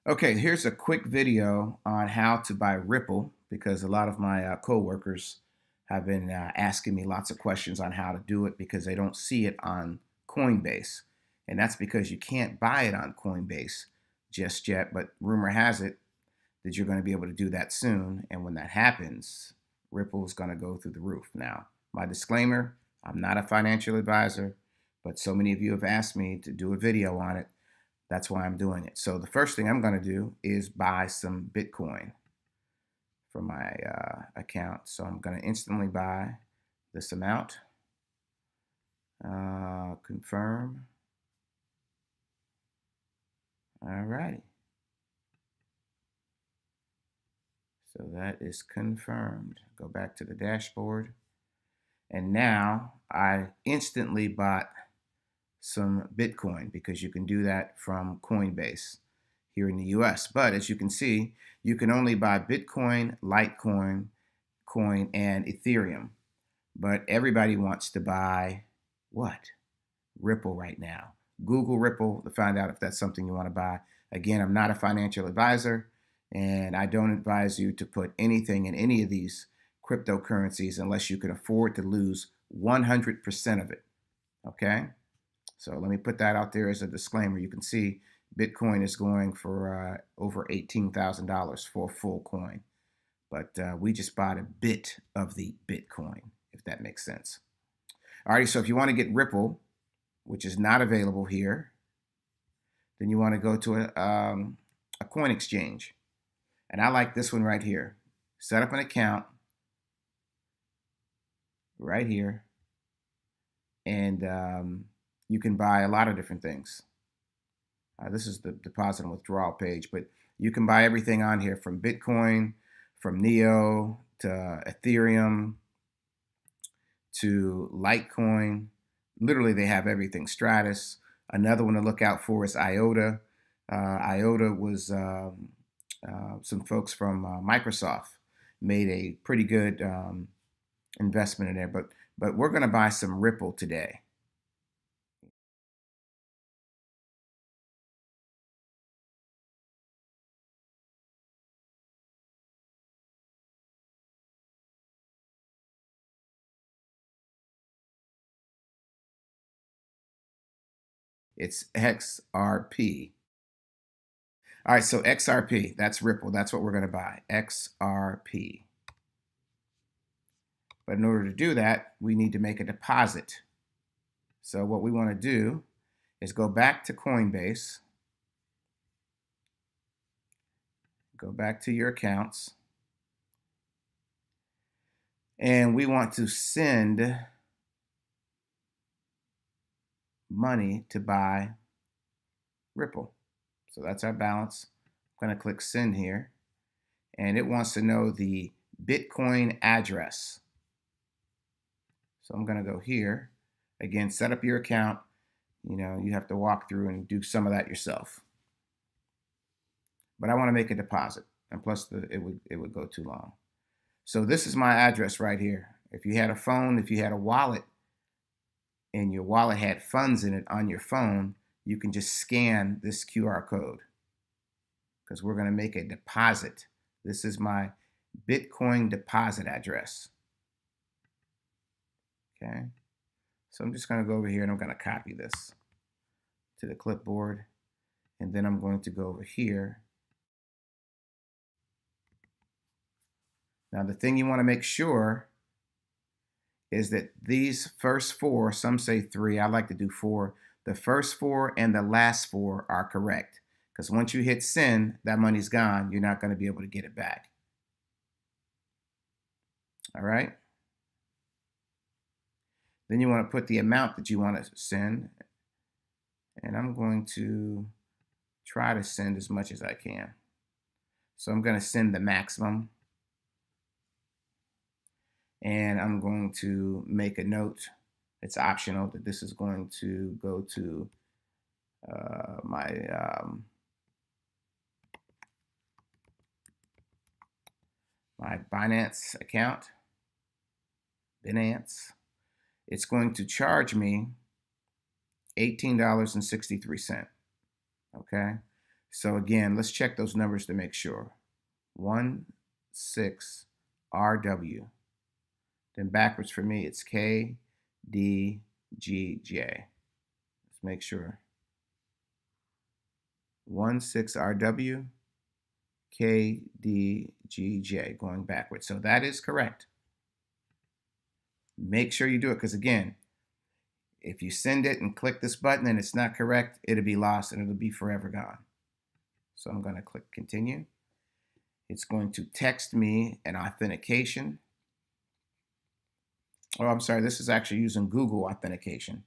Okay, here's a quick video on how to buy Ripple because a lot of my coworkers have been asking me lots of questions on how to do it because they don't see it on Coinbase. And that's because you can't buy it on Coinbase just yet, but rumor has it that you're going to be able to do that soon. And when that happens, Ripple is going to go through the roof. Now, my disclaimer, I'm not a financial advisor, but so many of you have asked me to do a video on it. That's why I'm doing it. So the first thing I'm going to do is buy some Bitcoin for my account. So I'm going to instantly buy this amount. Confirm. All righty. So that is confirmed. Go back to the dashboard. And now I instantly bought some Bitcoin because you can do that from Coinbase here in the US. But as you can see, you can only buy Bitcoin, Litecoin, Coin, and Ethereum. But everybody wants to buy what? Ripple right now. Google Ripple to find out if that's something you want to buy. Again, I'm not a financial advisor, and I don't advise you to put anything in any of these cryptocurrencies unless you can afford to lose 100% of it. Okay? So let me put that out there as a disclaimer. You can see Bitcoin is going for over $18,000 for a full coin. But we just bought a bit of the Bitcoin, if that makes sense. All right, so if you want to get Ripple, which is not available here, then you want to go to a coin exchange. And I like this one right here. Set up an account right here, and you can buy a lot of different things. This is the deposit and withdrawal page, but you can buy everything on here from Bitcoin, from Neo to Ethereum to Litecoin. Literally, they have everything. Stratus. Another one to look out for is IOTA. IOTA was some folks from Microsoft made a pretty good investment in there, but we're going to buy some Ripple today. It's XRP. All right, so XRP, that's Ripple. That's what we're going to buy, XRP. But in order to do that, we need to make a deposit. So what we want to do is go back to Coinbase, go back to your accounts, and we want to send money to buy Ripple. So that's our balance. I'm going to click send here, and it wants to know the Bitcoin address. So I'm going to go here. Again, set up your account. You know, you have to walk through and do some of that yourself. But I want to make a deposit, and plus it would go too long. So this is my address right here. If you had a phone, if you had a wallet, and your wallet had funds in it on your phone, you can just scan this QR code because we're going to make a deposit. This is my Bitcoin deposit address. Okay, so I'm just going to go over here and I'm going to copy this to the clipboard, and then I'm going to go over here. Now the thing you want to make sure is that these first four, some say three, I like to do four, the first four and the last four are correct. Because once you hit send, that money's gone. You're not going to be able to get it back. All right? Then you want to put the amount that you want to send. And I'm going to try to send as much as I can. So I'm going to send the maximum. And I'm going to make a note. It's optional that this is going to go to my Binance account. Binance. It's going to charge me $18.63. Okay, So again, let's check those numbers to make sure. 16RW. Then backwards for me, it's KDGJ. Let's make sure. 16RW, KDGJ, going backwards. So that is correct. Make sure you do it, because again, if you send it and click this button and it's not correct, it'll be lost and it'll be forever gone. So I'm going to click continue. It's going to text me an authentication. Oh, I'm sorry, this is actually using Google authentication.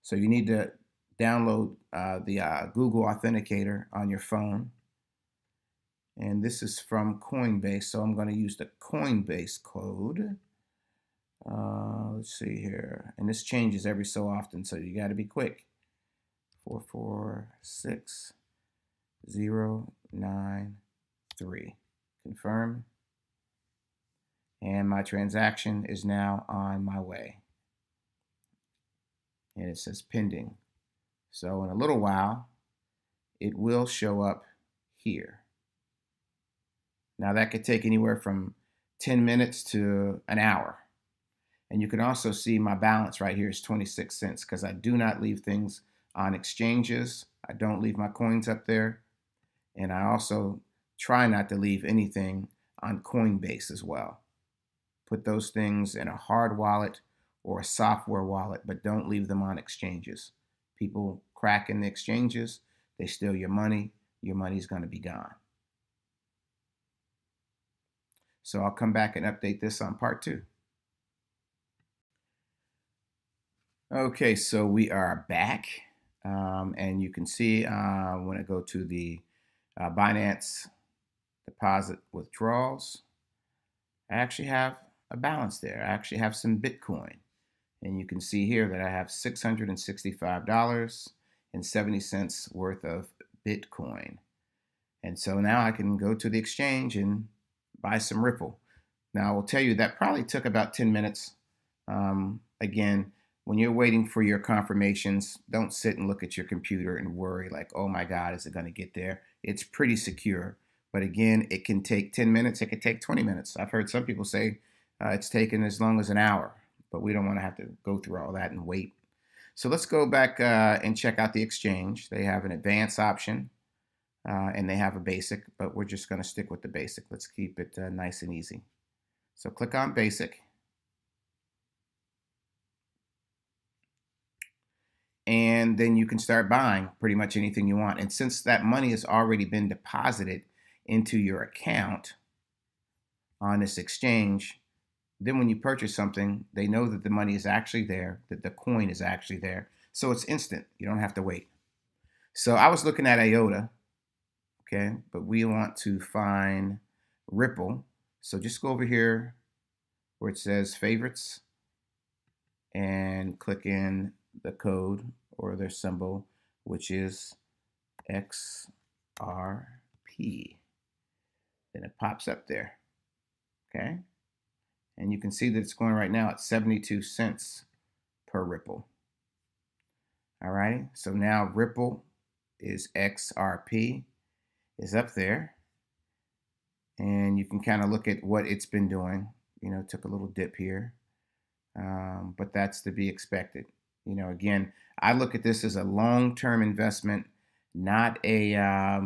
So you need to download the Google Authenticator on your phone. And this is from Coinbase, so I'm going to use the Coinbase code. Let's see here. And this changes every so often, so you got to be quick. 446093. Confirm. And my transaction is now on my way. And it says pending. So in a little while, it will show up here. Now that could take anywhere from 10 minutes to an hour. And you can also see my balance right here is 26 cents because I do not leave things on exchanges. I don't leave my coins up there. And I also try not to leave anything on Coinbase as well. Put those things in a hard wallet or a software wallet, but don't leave them on exchanges. People crack in the exchanges, they steal your money's going to be gone. So I'll come back and update this on part 2. Okay, so we are back, and you can see when I go to the Binance deposit withdrawals, I actually have a balance there. I actually have some Bitcoin, and you can see here that I have $665.70 worth of Bitcoin. And so now I can go to the exchange and buy some Ripple. Now I will tell you that probably took about 10 minutes. Again, when you're waiting for your confirmations, don't sit and look at your computer and worry like, oh my God, is it going to get there? It's pretty secure. But again, it can take 10 minutes. It can take 20 minutes. I've heard some people say it's taken as long as an hour, but we don't want to have to go through all that and wait. So let's go back and check out the exchange. They have an advanced option and they have a basic, but we're just going to stick with the basic. Let's keep it nice and easy. So click on basic. And then you can start buying pretty much anything you want. And since that money has already been deposited into your account on this exchange, then when you purchase something, they know that the money is actually there, that the coin is actually there. So it's instant. You don't have to wait. So I was looking at IOTA, okay, but we want to find Ripple. So just go over here where it says favorites and click in the code or their symbol, which is XRP. Then it pops up there, okay? And you can see that it's going right now at 72 cents per Ripple. All right, so now Ripple is XRP is up there. And you can kind of look at what it's been doing. You know, it took a little dip here, but that's to be expected. You know, again, I look at this as a long-term investment, not a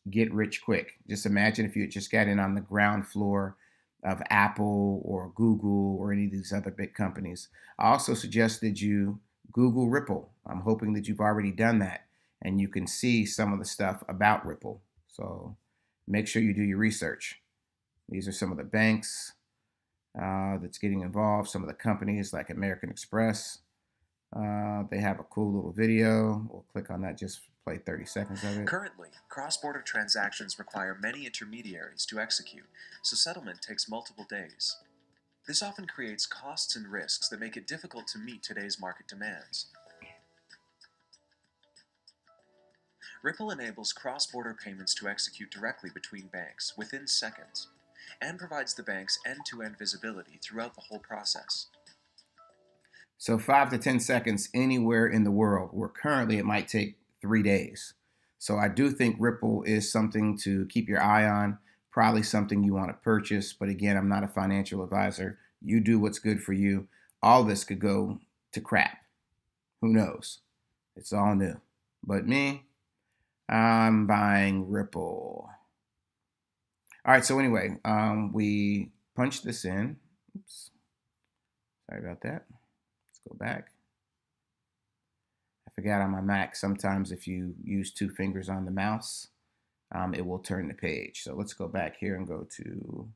get rich quick. Just imagine if you just got in on the ground floor of Apple or Google or any of these other big companies. I also suggested you Google Ripple. I'm hoping that you've already done that and you can see some of the stuff about Ripple. So make sure you do your research. These are some of the banks that's getting involved, some of the companies like American Express. They have a cool little video. We'll click on that, just play 30 seconds of it. Currently, cross-border transactions require many intermediaries to execute, so settlement takes multiple days. This often creates costs and risks that make it difficult to meet today's market demands. Ripple enables cross-border payments to execute directly between banks within seconds, and provides the banks end-to-end visibility throughout the whole process. So 5 to 10 seconds anywhere in the world, where currently it might take 3 days. So I do think Ripple is something to keep your eye on, probably something you want to purchase. But again, I'm not a financial advisor. You do what's good for you. All this could go to crap. Who knows? It's all new. But me, I'm buying Ripple. All right, so anyway, we punched this in. Oops, sorry about that. Let's go back. I forgot on my Mac, sometimes if you use two fingers on the mouse, it will turn the page. So let's go back here and go to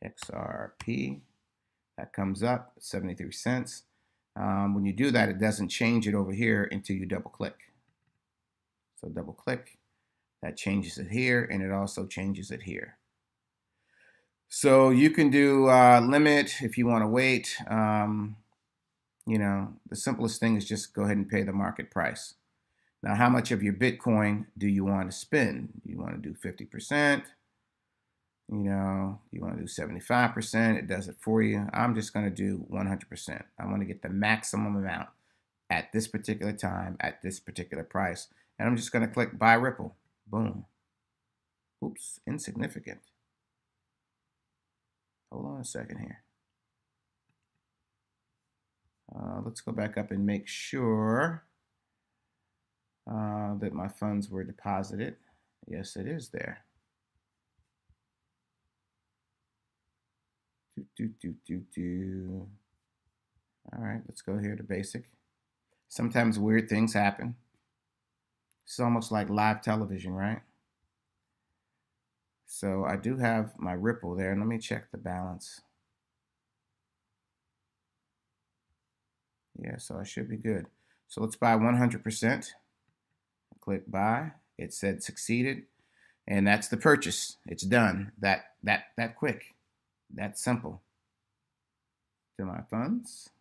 XRP. That comes up, 73 cents. When you do that, it doesn't change it over here until you double click. So double click, that changes it here, and it also changes it here. So you can do limit if you want to wait. You know, the simplest thing is just go ahead and pay the market price. Now, how much of your Bitcoin do you want to spend? Do you want to do 50%? You know, you want to do 75%? It does it for you. I'm just going to do 100%. I want to get the maximum amount at this particular time, at this particular price. And I'm just going to click buy Ripple. Boom. Oops, insignificant. Hold on a second here. Let's go back up and make sure that my funds were deposited. Yes, it is there. All right, let's go here to basic. Sometimes weird things happen. It's almost like live television, right? So I do have my Ripple there. Let me check the balance. Yeah, so I should be good. So let's buy 100%. Click buy. It said succeeded. And that's the purchase. It's done. That quick. That simple. To my funds.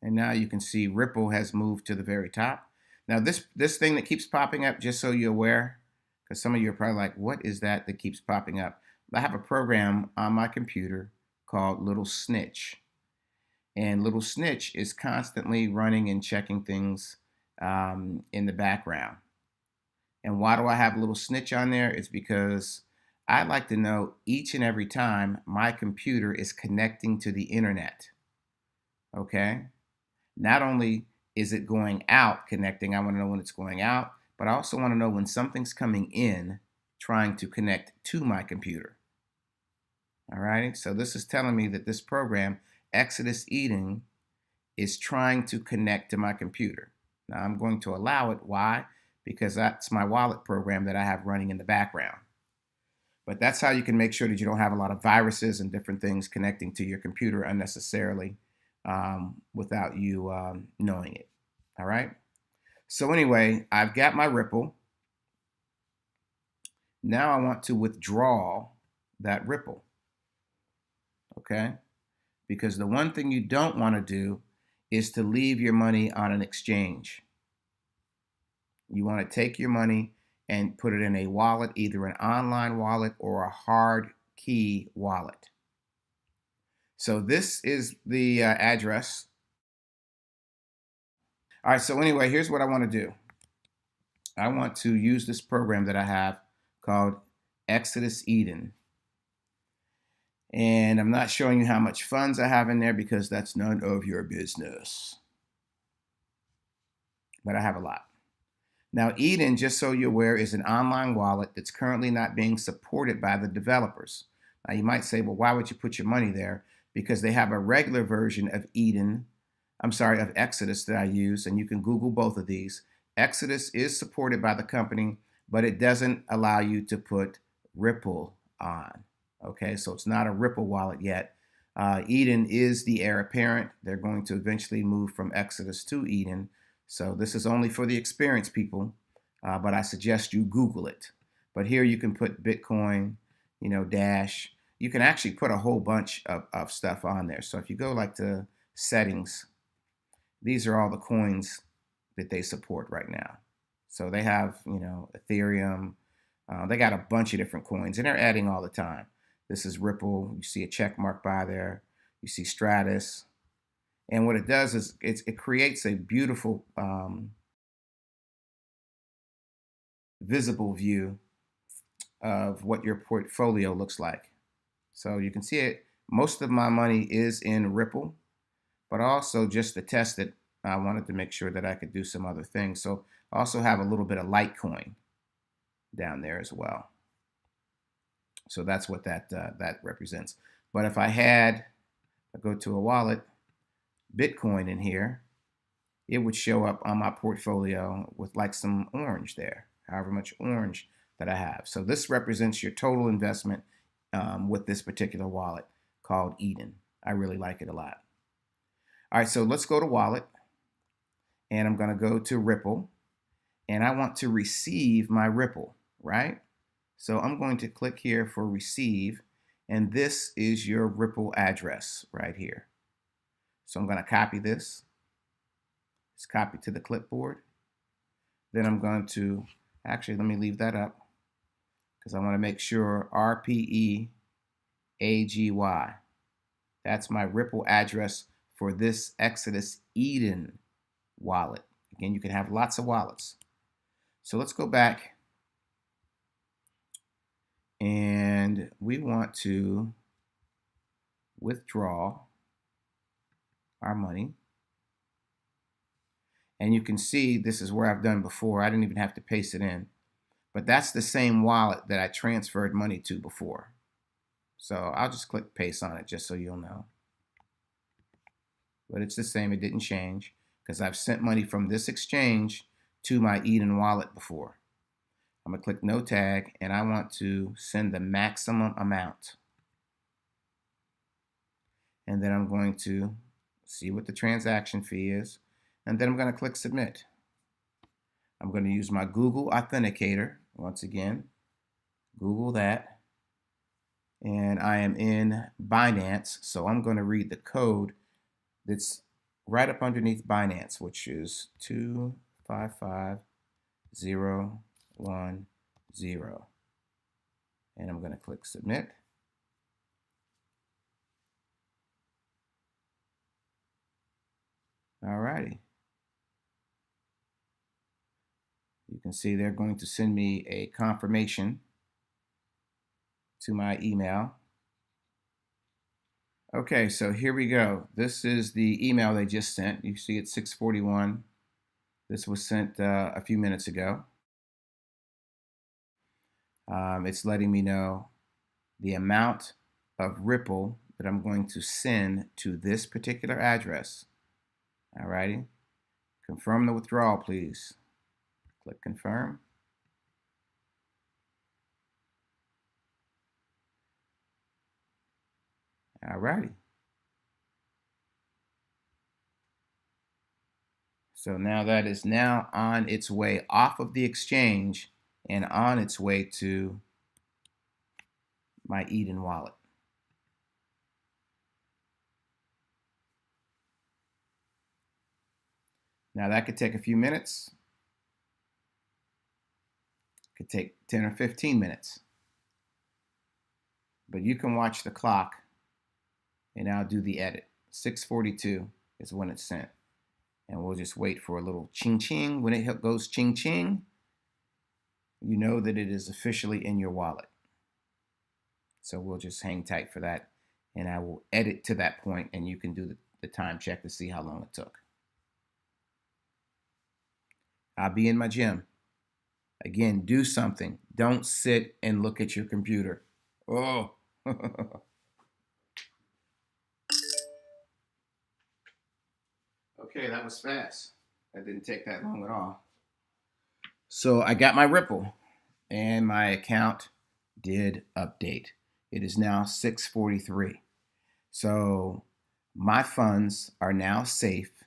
And now you can see Ripple has moved to the very top. Now this thing that keeps popping up, just so you're aware, because some of you are probably like, what is that keeps popping up? I have a program on my computer called Little Snitch. And Little Snitch is constantly running and checking things in the background. And why do I have Little Snitch on there? It's because I like to know each and every time my computer is connecting to the internet. Okay? Not only is it going out connecting, I want to know when it's going out, but I also want to know when something's coming in trying to connect to my computer. All right, so this is telling me that this program, Exodus Eden, is trying to connect to my computer. Now I'm going to allow it. Why? Because that's my wallet program that I have running in the background. But that's how you can make sure that you don't have a lot of viruses and different things connecting to your computer unnecessarily without you knowing it. All right. So anyway, I've got my Ripple. Now I want to withdraw that Ripple. Okay. Because the one thing you don't want to do is to leave your money on an exchange. You want to take your money and put it in a wallet, either an online wallet or a hard key wallet. So this is the address. All right, so anyway, here's what I want to do. I want to use this program that I have called Exodus Eden. And I'm not showing you how much funds I have in there because that's none of your business. But I have a lot. Now, Eden, just so you're aware, is an online wallet that's currently not being supported by the developers. Now, you might say, well, why would you put your money there? Because they have a regular version of of Exodus that I use, and you can Google both of these. Exodus is supported by the company, but it doesn't allow you to put Ripple on. Okay, so it's not a Ripple wallet yet. Eden is the heir apparent. They're going to eventually move from Exodus to Eden. So this is only for the experienced people, but I suggest you Google it. But here you can put Bitcoin, Dash. You can actually put a whole bunch of stuff on there. So if you go like to settings, these are all the coins that they support right now. So they have, Ethereum. They got a bunch of different coins, and they're adding all the time. This is Ripple. You see a check mark by there. You see Stratus. And what it does is it creates a beautiful visible view of what your portfolio looks like. So you can see it. Most of my money is in Ripple, but also just to test it, I wanted to make sure that I could do some other things. So I also have a little bit of Litecoin down there as well. So that's what that represents. But if I go to a wallet, Bitcoin in here, it would show up on my portfolio with like some orange there, however much orange that I have. So this represents your total investment with this particular wallet called Eden. I really like it a lot. All right, so let's go to wallet, and I'm going to go to Ripple, and I want to receive my Ripple, right? So I'm going to click here for receive, and this is your Ripple address right here. So I'm going to copy this. It's copied to the clipboard. Then I'm going to, actually, let me leave that up because I want to make sure RPEAGY. That's my Ripple address for this Exodus Eden wallet. Again, you can have lots of wallets. So let's go back, and we want to withdraw our money. And you can see this is where I've done before. I didn't even have to paste it in. But that's the same wallet that I transferred money to before. So I'll just click paste on it just so you'll know. But it's the same, it didn't change because I've sent money from this exchange to my Eden wallet before. I'm gonna click no tag, and I want to send the maximum amount. And then I'm going to see what the transaction fee is. And then I'm going to click submit. I'm going to use my Google Authenticator. Once again, Google that. And I am in Binance. So I'm going to read the code that's right up underneath Binance, which is 255010. And I'm going to click submit. All righty. You can see they're going to send me a confirmation to my email. Okay, so here we go. This is the email they just sent. You see it's 6:41. This was sent a few minutes ago. It's letting me know the amount of Ripple that I'm going to send to this particular address. All righty. Confirm the withdrawal, please. Click confirm. All righty. So now that is now on its way off of the exchange and on its way to my Eden wallet. Now that could take a few minutes. It could take 10 or 15 minutes. But you can watch the clock and I'll do the edit. 6:42 is when it's sent. And we'll just wait for a little ching ching. When it goes ching ching, you know that it is officially in your wallet. So we'll just hang tight for that. And I will edit to that point and you can do the time check to see how long it took. I'll be in my gym. Again, do something. Don't sit and look at your computer. Oh. Okay, that was fast. That didn't take that long at all. So I got my Ripple and my account did update. It is now 6:43. So my funds are now safe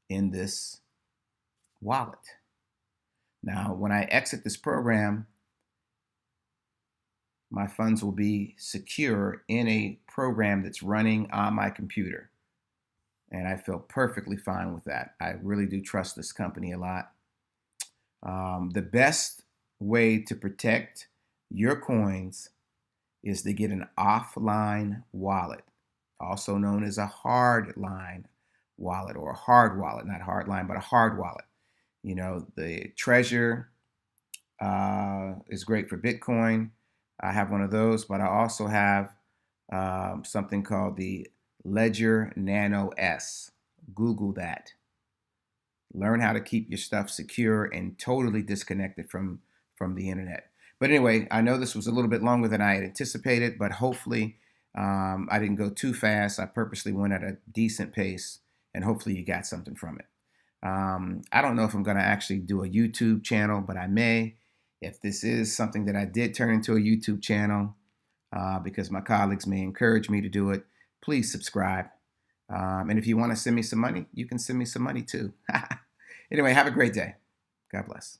in this wallet. Now, when I exit this program, my funds will be secure in a program that's running on my computer. And I feel perfectly fine with that. I really do trust this company a lot. The best way to protect your coins is to get an offline wallet, also known as a hard line wallet or a hard wallet, not hardline, but a hard wallet. You know, the Treasure is great for Bitcoin. I have one of those, but I also have something called the Ledger Nano S. Google that. Learn how to keep your stuff secure and totally disconnected from the internet. But anyway, I know this was a little bit longer than I had anticipated, but hopefully I didn't go too fast. I purposely went at a decent pace, and hopefully you got something from it. I don't know if I'm going to actually do a YouTube channel, but I may. If this is something that I did turn into a YouTube channel, because my colleagues may encourage me to do it, please subscribe. And if you want to send me some money, you can send me some money too. Anyway, have a great day. God bless.